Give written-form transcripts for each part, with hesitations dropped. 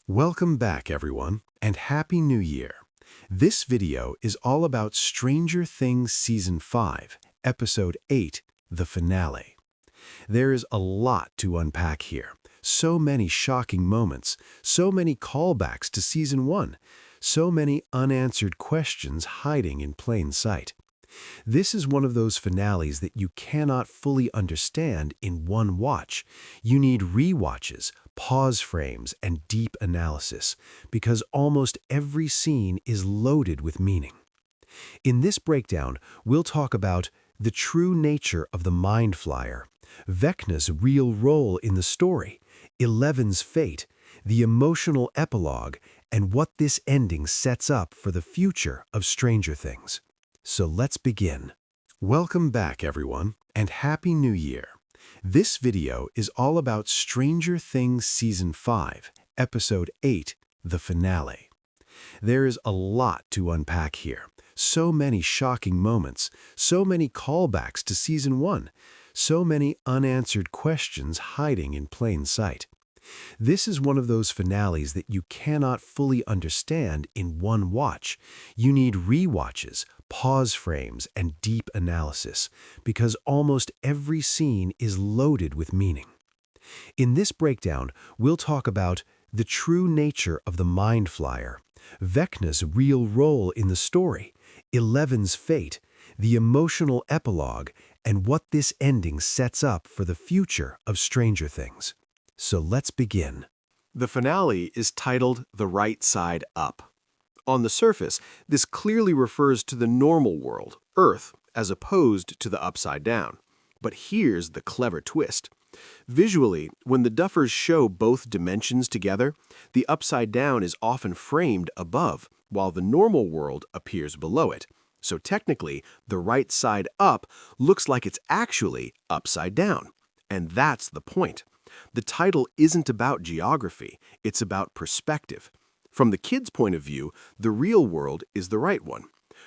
Welcome back, everyone, and Happy New Year. This video is all about Stranger Things Season 5, Episode 8, the finale. There is a lot to unpack here. So many shocking moments, so many callbacks to Season 1, so many unanswered questions hiding in plain sight. This is one of those finales that you cannot fully understand in one watch. You need rewatches, pause frames, and deep analysis, because almost every scene is loaded with meaning. In this breakdown, we'll talk about the true nature of the Mind Flayer, Vecna's real role in the story, Eleven's fate, the emotional epilogue, and what this ending sets up for the future of Stranger Things. So let's begin. Welcome back, everyone, and Happy New Year. This video is all about Stranger Things Season 5, Episode 8, the finale. There is a lot to unpack here. So many shocking moments, so many callbacks to Season 1, so many unanswered questions hiding in plain sight. This is one of those finales that you cannot fully understand in one watch. You need rewatches, pause frames, and deep analysis, because almost every scene is loaded with meaning. In this breakdown, we'll talk about the true nature of the Mind Flayer, Vecna's real role in the story, Eleven's fate, the emotional epilogue, and what this ending sets up for the future of Stranger Things. So let's begin. The finale is titled The Right Side Up. On the surface, this clearly refers to the normal world, Earth, as opposed to the upside down. But here's the clever twist. Visually, when the Duffers show both dimensions together, the upside down is often framed above, while the normal world appears below it. So technically, the right side up looks like it's actually upside down. And that's the point. The title isn't about geography, it's about perspective. From the kids' point of view, the real world is the right one.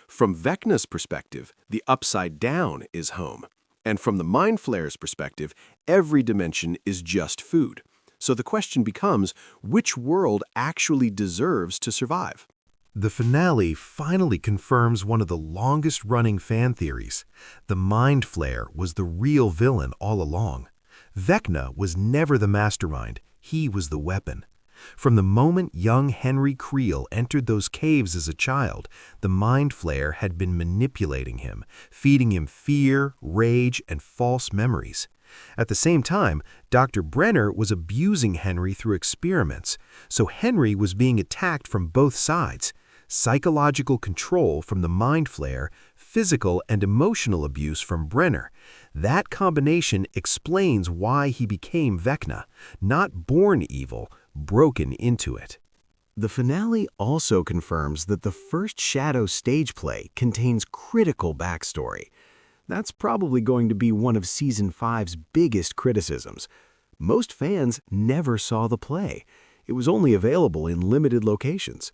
From Vecna's perspective, the upside down is home. And from the Mind Flayer's perspective, every dimension is just food. So the question becomes, which world actually deserves to survive? The finale finally confirms one of the longest-running fan theories. The Mind Flayer was the real villain all along. Vecna was never the mastermind, he was the weapon. From the moment young Henry Creel entered those caves as a child, the Mind Flayer had been manipulating him, feeding him fear, rage, and false memories. At the same time, Dr. Brenner was abusing Henry through experiments, so Henry was being attacked from both sides. Psychological control from the Mind Flayer, physical and emotional abuse from Brenner. That combination explains why he became Vecna, not born evil, broken into it. The finale also confirms that the first Shadow stage play contains critical backstory. That's probably going to be one of Season 5's biggest criticisms. Most fans never saw the play. It was only available in limited locations.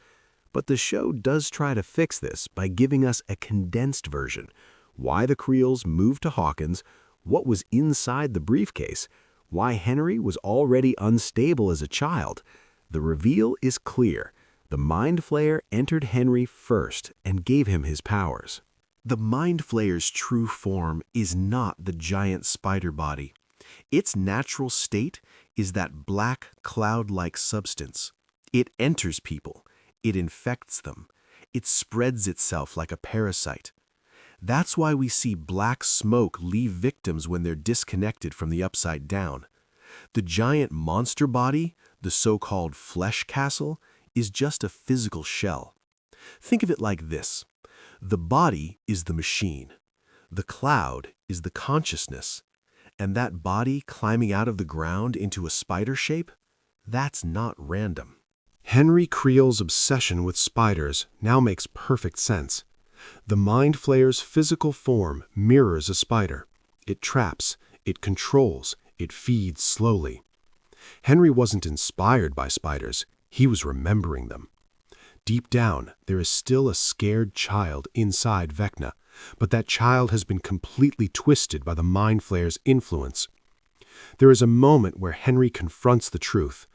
But the show does try to fix this by giving us a condensed version. Why the Creels moved to Hawkins, what was inside the briefcase, why Henry was already unstable as a child. The reveal is clear. The Mind Flayer entered Henry first and gave him his powers. The Mind Flayer's true form is not the giant spider body. Its natural state is that black cloud-like substance. It enters people. It infects them. It spreads itself like a parasite. That's why we see black smoke leave victims when they're disconnected from the upside down. The giant monster body, the so-called flesh castle, is just a physical shell. Think of it like this. The body is the machine. The cloud is the consciousness. And that body climbing out of the ground into a spider shape, that's not random. Henry Creel's obsession with spiders now makes perfect sense. The Mind Flayer's physical form mirrors a spider. It traps, it controls, it feeds slowly. Henry wasn't inspired by spiders, he was remembering them. Deep down, there is still a scared child inside Vecna, but that child has been completely twisted by the Mind Flayer's influence. There is a moment where Henry confronts the truth.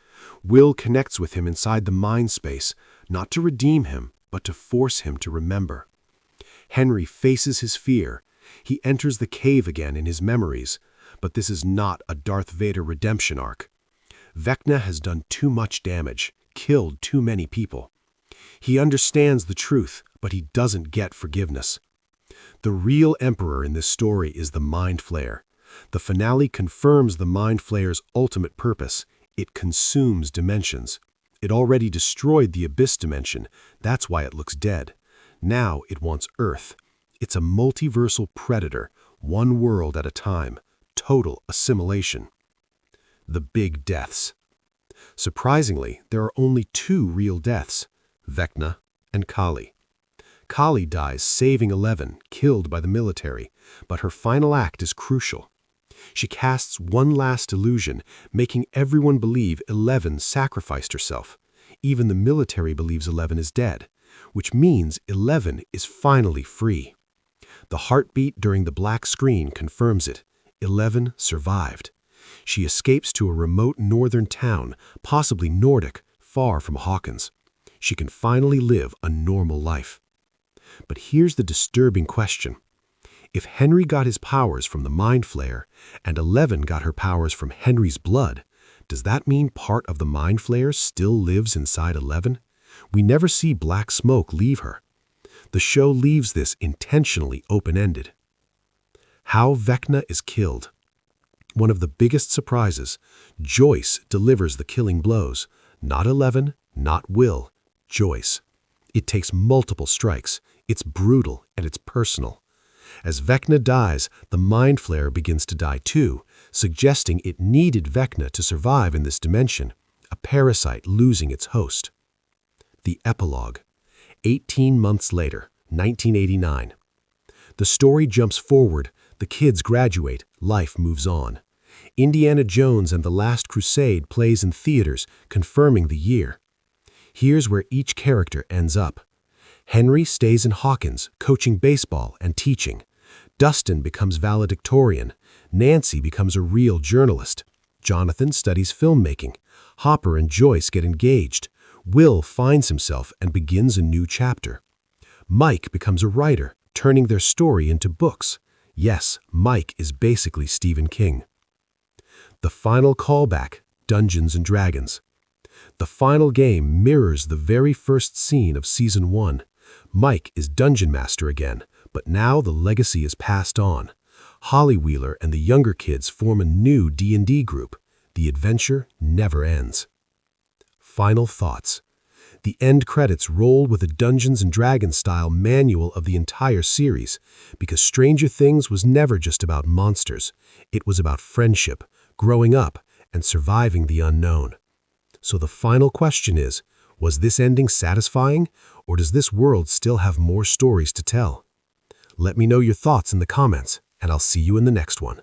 Will connects with him inside the mind space, not to redeem him, but to force him to remember. Henry faces his fear. He enters the cave again in his memories, but this is not a Darth Vader redemption arc. Vecna has done too much damage, killed too many people. He understands the truth, but he doesn't get forgiveness. The real emperor in this story is the Mind Flayer. The finale confirms the Mind Flayer's ultimate purpose. It consumes dimensions. It already destroyed the Abyss dimension. That's why it looks dead. Now it wants Earth. It's a multiversal predator, one world at a time. Total assimilation. The big deaths. Surprisingly, there are only two real deaths, Vecna and Kali. Kali dies saving 11, killed by the military, but her final act is crucial. She casts one last illusion, making everyone believe 11 sacrificed herself. Even the military believes 11 is dead, which means 11 is finally free. The heartbeat during the black screen confirms it. 11 survived. She escapes to a remote northern town, possibly Nordic, far from Hawkins. She can finally live a normal life. But here's the disturbing question. If Henry got his powers from the Mind Flayer, and 11 got her powers from Henry's blood, does that mean part of the Mind Flayer still lives inside 11? We never see black smoke leave her. The show leaves this intentionally open-ended. How Vecna is killed. One of the biggest surprises, Joyce delivers the killing blows. Not 11, not Will, Joyce. It takes multiple strikes. It's brutal and it's personal. As Vecna dies, the Mind Flayer begins to die too, suggesting it needed Vecna to survive in this dimension, a parasite losing its host. The Epilogue. 18 months later, 1989. The story jumps forward, the kids graduate, life moves on. Indiana Jones and the Last Crusade plays in theaters, confirming the year. Here's where each character ends up. Henry stays in Hawkins, coaching baseball and teaching. Dustin becomes valedictorian. Nancy becomes a real journalist. Jonathan studies filmmaking. Hopper and Joyce get engaged. Will finds himself and begins a new chapter. Mike becomes a writer, turning their story into books. Yes, Mike is basically Stephen King. The final callback, Dungeons & Dragons. The final game mirrors the very first scene of Season 1. Mike is Dungeon Master again, but now the legacy is passed on. Holly Wheeler and the younger kids form a new D&D group. The adventure never ends. Final thoughts. The end credits roll with a Dungeons & Dragons style manual of the entire series, because Stranger Things was never just about monsters. It was about friendship, growing up, and surviving the unknown. So the final question is, was this ending satisfying, or does this world still have more stories to tell? Let me know your thoughts in the comments, and I'll see you in the next one.